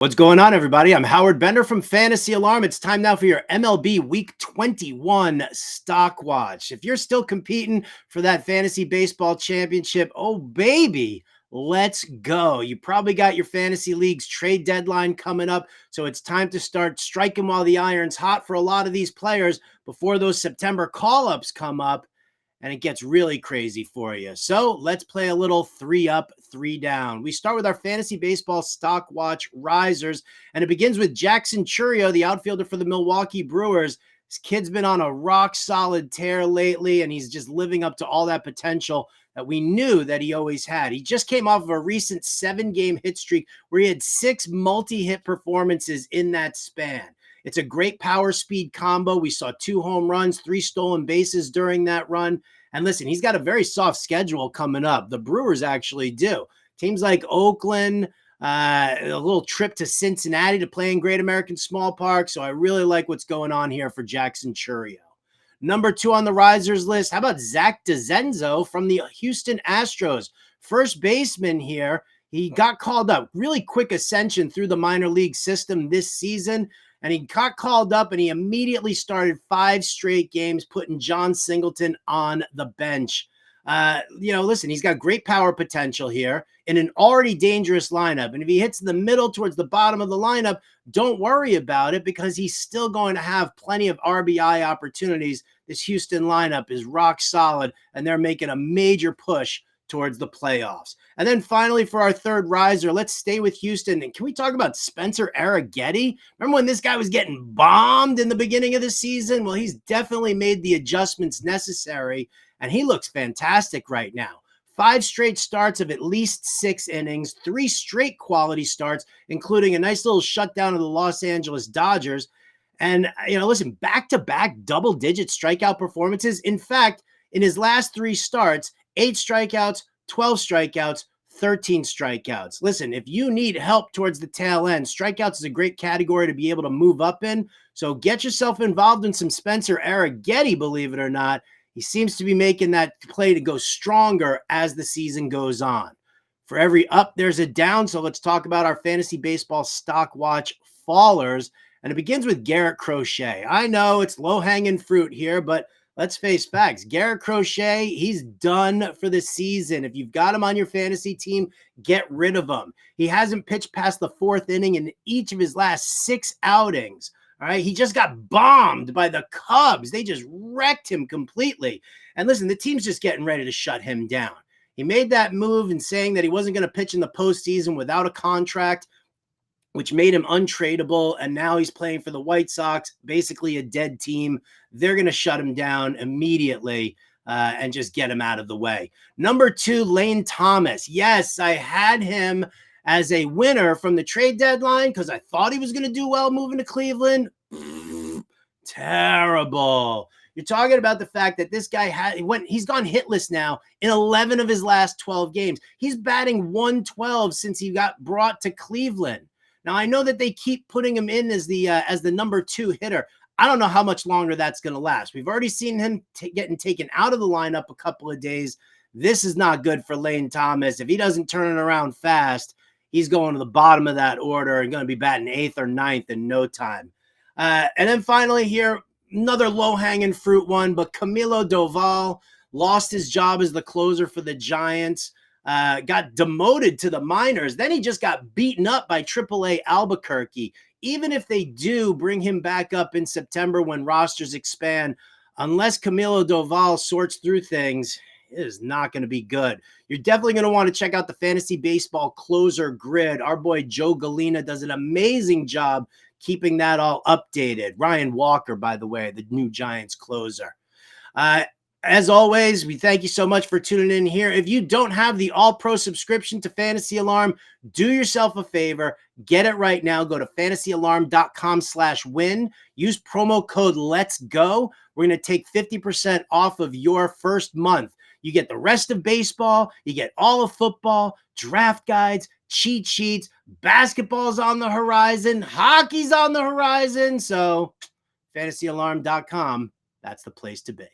What's going on, everybody? I'm Howard Bender from Fantasy Alarm. It's time now for your MLB Week 21 Stock Watch. If you're still competing for that fantasy baseball championship, oh, baby, let's go. You probably got your fantasy league's trade deadline coming up, so it's time to start striking while the iron's hot for a lot of these players before those September call-ups come up and it gets really crazy for you. So let's play a little 3 up, 3 down. We start with our fantasy baseball stock watch risers, and it begins with Jackson Chourio, the outfielder for the Milwaukee Brewers. This kid's been on a rock solid tear lately, and he's just living up to all that potential that we knew that he always had. He just came off of a recent 7-game hit streak where he had 6 multi-hit performances in that span. It's a great power speed combo. We saw 2 home runs, 3 stolen bases during that run. And listen, he's got a very soft schedule coming up. The Brewers actually do. Teams like Oakland, a little trip to Cincinnati to play in Great American Small Park. So I really like what's going on here for Jackson Chourio. Number 2 on the risers list, how about Zach Dezenzo from the Houston Astros? First baseman here. He got called up. Really quick ascension through the minor league system this season. And he got called up and he immediately started 5 straight games, putting John Singleton on the bench. Listen, he's got great power potential here in an already dangerous lineup. And if he hits the middle towards the bottom of the lineup, don't worry about it because he's still going to have plenty of RBI opportunities. This Houston lineup is rock solid and they're making a major push towards the playoffs. And then finally, for our third riser, let's stay with Houston. And can we talk about Spencer Arighetti? Remember when this guy was getting bombed in the beginning of the season? Well, he's definitely made the adjustments necessary, and he looks fantastic right now. 5 straight starts of at least 6 innings, 3 straight quality starts, including a nice little shutdown of the Los Angeles Dodgers. And, listen, back-to-back double-digit strikeout performances. In fact, in his last 3 starts, 8 strikeouts, 12 strikeouts, 13 strikeouts. Listen, if you need help towards the tail end, strikeouts is a great category to be able to move up in. So get yourself involved in some Spencer Arighetti, believe it or not. He seems to be making that play to go stronger as the season goes on. For every up, there's a down. So let's talk about our fantasy baseball stock watch fallers. And it begins with Garrett Crochet. I know it's low-hanging fruit here, but let's face facts. Garrett Crochet, he's done for the season. If you've got him on your fantasy team, get rid of him. He hasn't pitched past the 4th inning in each of his last 6 outings. All right. He just got bombed by the Cubs. They just wrecked him completely. And listen, the team's just getting ready to shut him down. He made that move in saying that he wasn't going to pitch in the postseason without a contract, which made him untradeable, and now he's playing for the White Sox, basically a dead team. They're going to shut him down immediately and just get him out of the way. Number 2, Lane Thomas. Yes, I had him as a winner from the trade deadline because I thought he was going to do well moving to Cleveland. Terrible. You're talking about the fact that this guy he's gone hitless now in 11 of his last 12 games. He's batting 112 since he got brought to Cleveland. Now, I know that they keep putting him in as the number 2 hitter. I don't know how much longer that's going to last. We've already seen him getting taken out of the lineup a couple of days. This is not good for Lane Thomas. If he doesn't turn it around fast, he's going to the bottom of that order and going to be batting 8th or 9th in no time. And then finally here, another low-hanging fruit one, but Camilo Doval lost his job as the closer for the Giants. Got demoted to the minors. Then he just got beaten up by AAA Albuquerque. Even if they do bring him back up in September when rosters expand, unless Camilo Doval sorts through things, it is not going to be good. You're definitely going to want to check out the Fantasy Baseball Closer Grid. Our boy Joe Galena does an amazing job keeping that all updated. Ryan Walker, by the way, the new Giants closer. As always, we thank you so much for tuning in here. If you don't have the All-Pro subscription to Fantasy Alarm, do yourself a favor. Get it right now. Go to fantasyalarm.com/win. Use promo code Let's Go. We're going to take 50% off of your first month. You get the rest of baseball. You get all of football, draft guides, cheat sheets. Basketball's on the horizon. Hockey's on the horizon. So fantasyalarm.com, that's the place to be.